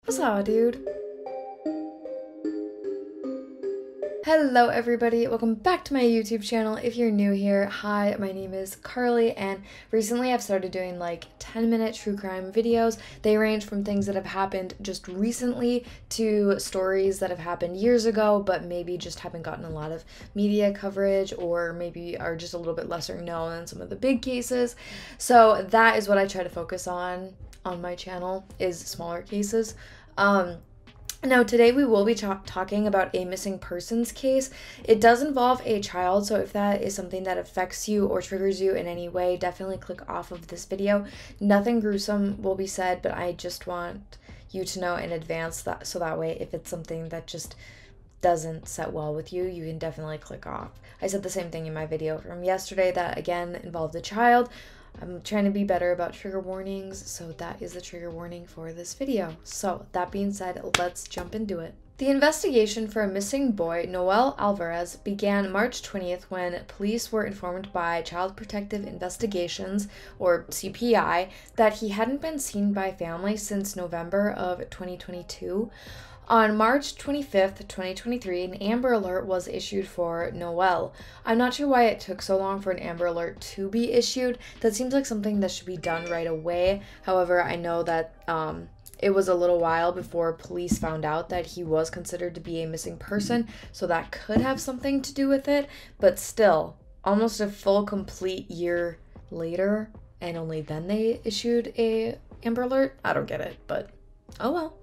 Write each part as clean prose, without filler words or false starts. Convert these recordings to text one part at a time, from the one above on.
What's up, dude? Hello everybody, welcome back to my YouTube channel. If you're new here, hi, my name is Carlee, and recently I've started doing like 10-minute true crime videos. They range from things that have happened just recently to stories that have happened years ago but maybe just haven't gotten a lot of media coverage or maybe are just a little bit lesser known than some of the big cases. So that is what I try to focus on my channel, is smaller cases. Now, today we will be talking about a missing persons case. It does involve a child, so if that is something that affects you or triggers you in any way, definitely click off of this video. Nothing gruesome will be said, but I just want you to know in advance that so that way if it's something that just doesn't set well with you, you can definitely click off. I said the same thing in my video from yesterday that again involved a child. I'm trying to be better about trigger warnings, so that is the trigger warning for this video. So that being said, let's jump into it. The investigation for a missing boy, Noel Alvarez, began March 20th when police were informed by Child Protective Investigations, or CPI, that he hadn't been seen by family since November of 2022. On March 25th, 2023, an Amber Alert was issued for Noel. I'm not sure why it took so long for an Amber Alert to be issued. That seems like something that should be done right away. However, I know that it was a little while before police found out that he was considered to be a missing person, so that could have something to do with it. But still, almost a full complete year later, and only then they issued a Amber Alert? I don't get it, but oh well.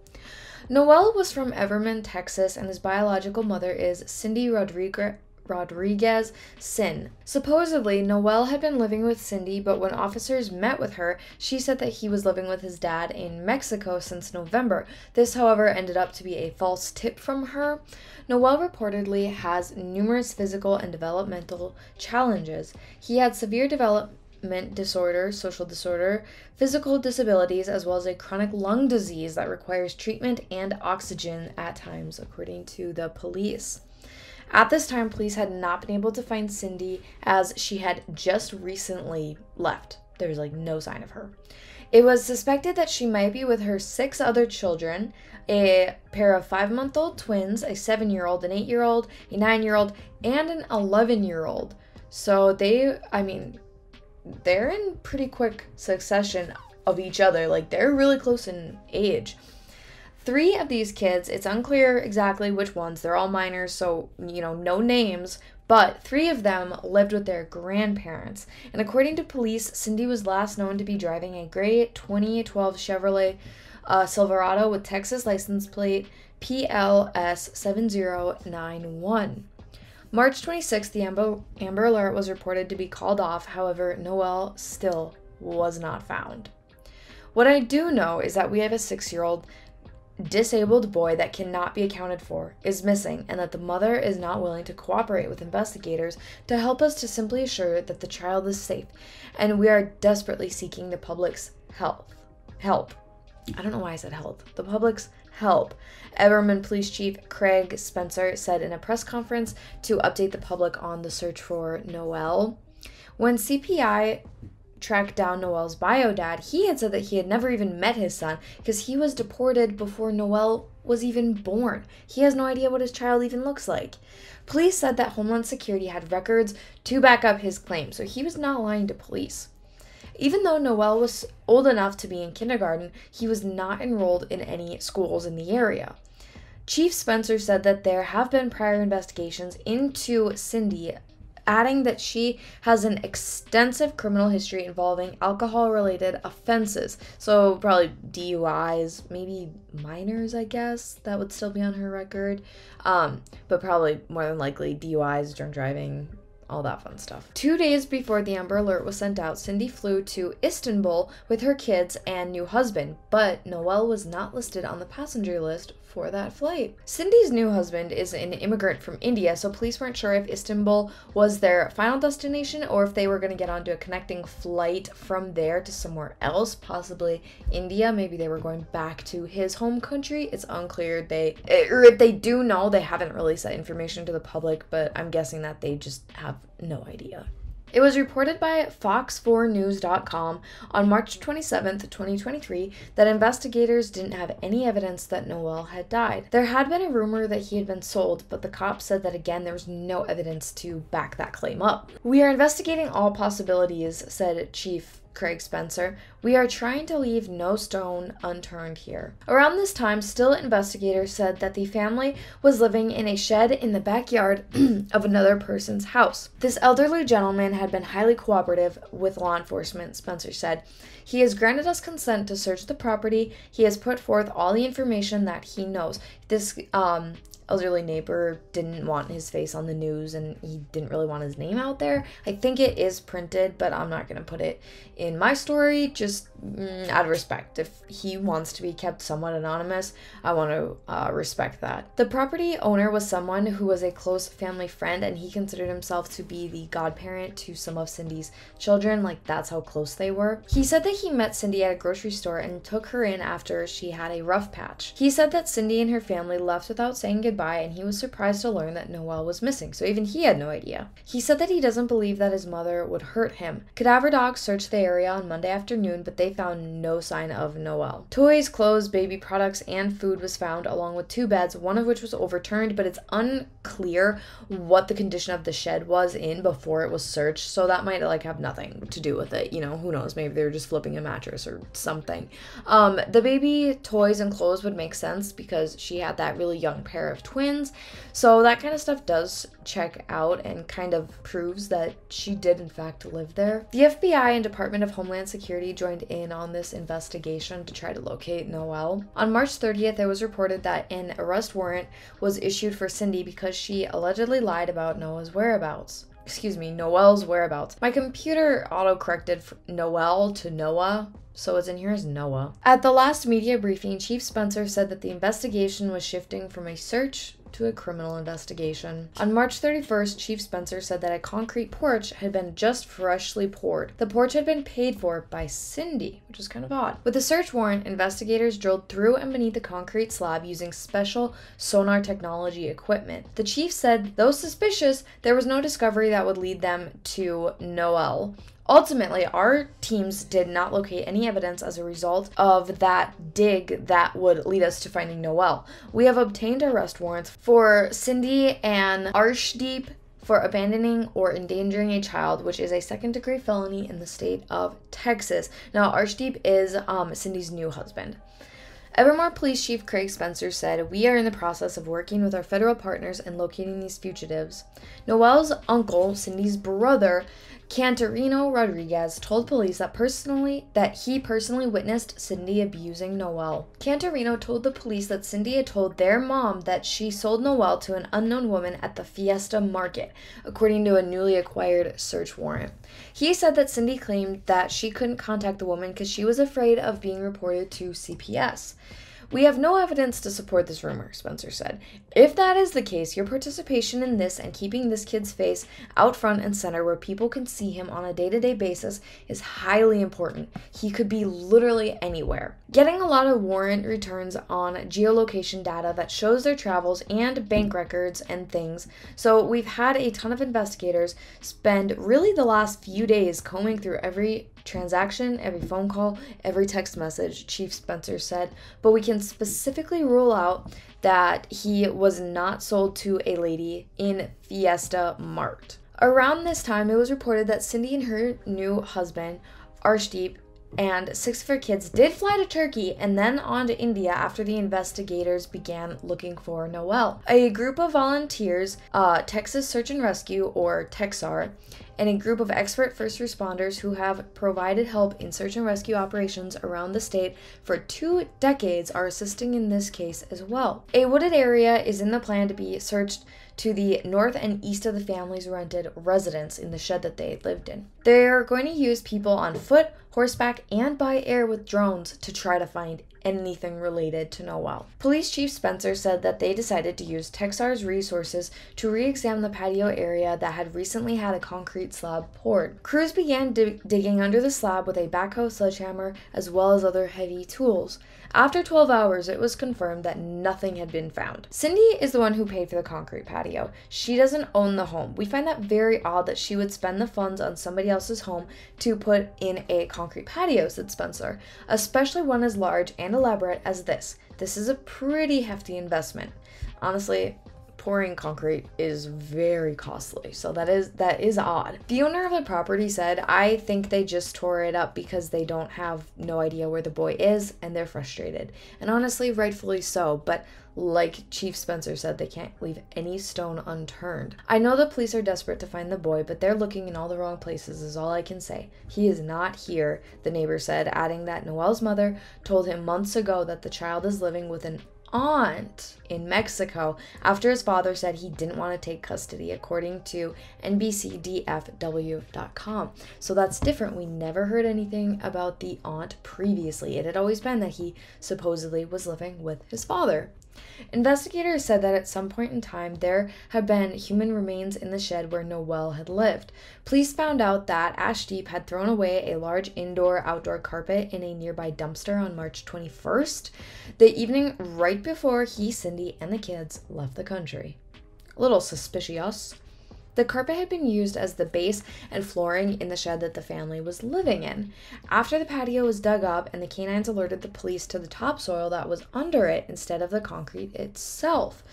Noel was from Everman, Texas, and his biological mother is Cindy Rodriguez Sin. Supposedly, Noel had been living with Cindy, but when officers met with her, she said that he was living with his dad in Mexico since November. This, however, ended up to be a false tip from her. Noel reportedly has numerous physical and developmental challenges. He had severe developmental disorder, social disorder, physical disabilities, as well as a chronic lung disease that requires treatment and oxygen at times, according to the police. At this time, police had not been able to find Cindy as she had just recently left. There was like no sign of her. It was suspected that she might be with her 6 other children, a pair of 5-month-old twins, a 7-year-old, an 8-year-old, a 9-year-old, and an 11-year-old. So they're in pretty quick succession of each other. Like, they're really close in age. 3 of these kids, it's unclear exactly which ones. They're all minors, so, no names. But 3 of them lived with their grandparents. And according to police, Cindy was last known to be driving a gray 2012 Chevrolet Silverado with Texas license plate PLS 7091. March 26th, the Amber Alert was reported to be called off. However, Noel still was not found. What I do know is that we have a 6-year-old disabled boy that cannot be accounted for, is missing, and that the mother is not willing to cooperate with investigators to help us to simply assure that the child is safe, and we are desperately seeking the public's help. I don't know why I said health. The public's help. Everman Police Chief Craig Spencer said in a press conference to update the public on the search for Noel. When CPI tracked down Noel's bio dad, he had said that he had never even met his son because he was deported before Noel was even born. He has no idea what his child even looks like. Police said that Homeland Security had records to back up his claim, so he was not lying to police. Even though Noel was old enough to be in kindergarten, he was not enrolled in any schools in the area. Chief Spencer said that there have been prior investigations into Cindy, adding that she has an extensive criminal history involving alcohol-related offenses. So probably DUIs, maybe minors, I guess, that would still be on her record. But probably more than likely DUIs, drunk driving, all that fun stuff. 2 days before the Amber Alert was sent out, Cindy flew to Istanbul with her kids and new husband, but Noel was not listed on the passenger list for that flight. Cindy's new husband is an immigrant from India, so police weren't sure if Istanbul was their final destination or if they were going to get onto a connecting flight from there to somewhere else, possibly India. Maybe they were going back to his home country. It's unclear. Or if they do know, they haven't released that information to the public, but I'm guessing that they just have no idea. It was reported by Fox4News.com on March 27th, 2023, that investigators didn't have any evidence that Noel had died. There had been a rumor that he had been sold, but the cops said that again there was no evidence to back that claim up. "We are investigating all possibilities," said Chief Craig Spencer. "We are trying to leave no stone unturned here." Around this time, still investigators said that the family was living in a shed in the backyard of another person's house. This elderly gentleman had been highly cooperative with law enforcement, Spencer said. "He has granted us consent to search the property. He has put forth all the information that he knows." This elderly neighbor didn't want his face on the news and he didn't really want his name out there. I think it is printed, but I'm not going to put it in my story, just out of respect. If he wants to be kept somewhat anonymous, I want to respect that. The property owner was someone who was a close family friend, and he considered himself to be the godparent to some of Cindy's children. Like, that's how close they were. He said that he met Cindy at a grocery store and took her in after she had a rough patch. He said that Cindy and her family left without saying goodbye, and he was surprised to learn that Noel was missing, so even he had no idea. He said that he doesn't believe that his mother would hurt him. Cadaver dogs searched the area on Monday afternoon, but they found no sign of Noel. Toys, clothes, baby products, and food was found, along with 2 beds, one of which was overturned, but it's unclear what the condition of the shed was in before it was searched, so that might have nothing to do with it. You know, who knows? Maybe they were just flipping a mattress or something. The baby toys and clothes would make sense because she had that really young pair of twins, so that kind of stuff does check out and kind of proves that she did in fact live there. The FBI and Department of Homeland Security joined in on this investigation to try to locate Noel. On March 30th, it was reported that an arrest warrant was issued for Cindy because she allegedly lied about Noel's whereabouts. My computer auto-corrected Noel to Noah, so it's in here as Noah. At the last media briefing, Chief Spencer said that the investigation was shifting from a search to a criminal investigation. On March 31st, Chief Spencer said that a concrete porch had been just freshly poured. The porch had been paid for by Cindy, which is kind of odd. With the search warrant, investigators drilled through and beneath the concrete slab using special sonar technology equipment. The chief said, though suspicious, there was no discovery that would lead them to Noel. Ultimately, our teams did not locate any evidence as a result of that dig that would lead us to finding Noel. We have obtained arrest warrants for Cindy and Arshdeep for abandoning or endangering a child, which is a second-degree felony in the state of Texas. Now, Arshdeep is Cindy's new husband. Evermore Police Chief Craig Spencer said, "We are in the process of working with our federal partners and locating these fugitives." Noel's uncle, Cindy's brother, Cantarino Rodriguez, told police that he personally witnessed Cindy abusing Noel. Cantarino told the police that Cindy had told their mom that she sold Noel to an unknown woman at the Fiesta Market, according to a newly acquired search warrant. He said that Cindy claimed that she couldn't contact the woman because she was afraid of being reported to CPS. "We have no evidence to support this rumor," Spencer said. "If that is the case, your participation in this and keeping this kid's face out front and center where people can see him on a day-to-day basis is highly important. He could be literally anywhere." Getting a lot of warrant returns on geolocation data that shows their travels and bank records and things, so we've had a ton of investigators spend really the last few days combing through every transaction, every phone call, every text message, Chief Spencer said, but we can specifically rule out that he was not sold to a lady in Fiesta Mart. Around this time, it was reported that Cindy and her new husband, Arshdeep, and 6 of her kids did fly to Turkey and then on to India after the investigators began looking for Noel. A group of volunteers, Texas Search and Rescue, or TXR, and a group of expert first responders who have provided help in search and rescue operations around the state for 2 decades are assisting in this case as well. A wooded area is in the plan to be searched to the north and east of the family's rented residence in the shed that they lived in. They're going to use people on foot, horseback, and by air with drones to try to find anything related to Noel. Police Chief Spencer said that they decided to use TXR's resources to re-examine the patio area that had recently had a concrete slab poured. Crews began digging under the slab with a backhoe, sledgehammer, as well as other heavy tools. After 12 hours, it was confirmed that nothing had been found. Cindy is the one who paid for the concrete patio. She doesn't own the home. We find that very odd that she would spend the funds on somebody else's home to put in a concrete patio, said Spencer, especially one as large and elaborate as this. This is a pretty hefty investment. Honestly, pouring concrete is very costly, so that is odd. The owner of the property said, "I think they just tore it up because they don't have no idea where the boy is and they're frustrated." And honestly, rightfully so, but like Chief Spencer said, they can't leave any stone unturned. "I know the police are desperate to find the boy, but they're looking in all the wrong places is all I can say. He is not here," the neighbor said, adding that Noel's mother told him months ago that the child is living with an aunt in Mexico after his father said he didn't want to take custody, according to NBCDFW.com. So that's different. We never heard anything about the aunt previously. It had always been that he supposedly was living with his father. Investigators said that at some point in time there had been human remains in the shed where Noel had lived. Police found out that Ashdeep had thrown away a large indoor-outdoor carpet in a nearby dumpster on March 21st, the evening right before he, Cindy, and the kids left the country. A little suspicious. The carpet had been used as the base and flooring in the shed that the family was living in. After the patio was dug up and the canines alerted the police to the topsoil that was under it instead of the concrete itself.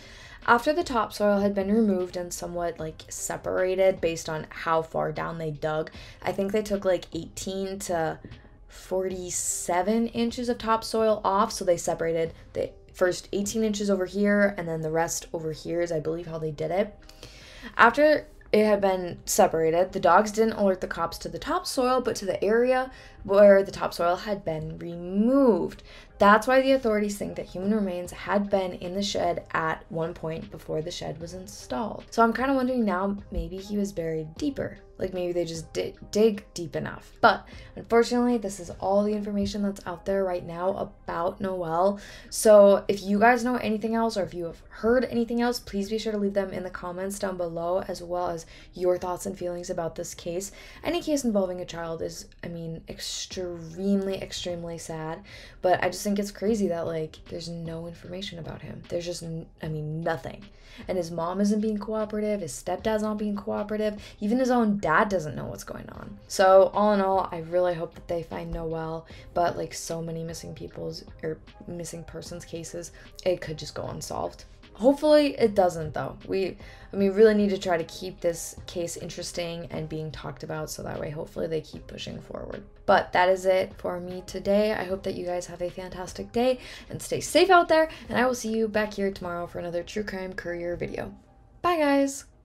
After the topsoil had been removed and somewhat separated based on how far down they dug, I think they took 18 to 47 inches of topsoil off, so they separated the first 18 inches over here and then the rest over here is I believe how they did it. After it had been separated, the dogs didn't alert the cops to the topsoil, but to the area where the topsoil had been removed. That's why the authorities think that human remains had been in the shed at one point before the shed was installed. So I'm kind of wondering now, maybe he was buried deeper. Maybe they just dig deep enough. But unfortunately, this is all the information that's out there right now about Noel. So if you guys know anything else or if you have heard anything else, please be sure to leave them in the comments down below, as well as your thoughts and feelings about this case. Any case involving a child is, extremely sad. But I just think it's crazy that there's no information about him. There's just, nothing. And his mom isn't being cooperative. His stepdad's not being cooperative. Even his own dad doesn't know what's going on. So all in all, I really hope that they find Noel. But so many missing persons cases, it could just go unsolved. Hopefully it doesn't though. We really need to try to keep this case interesting and being talked about, so that way hopefully they keep pushing forward. But that is it for me today. I hope that you guys have a fantastic day and stay safe out there, and I will see you back here tomorrow for another True Crime Courier video. Bye guys!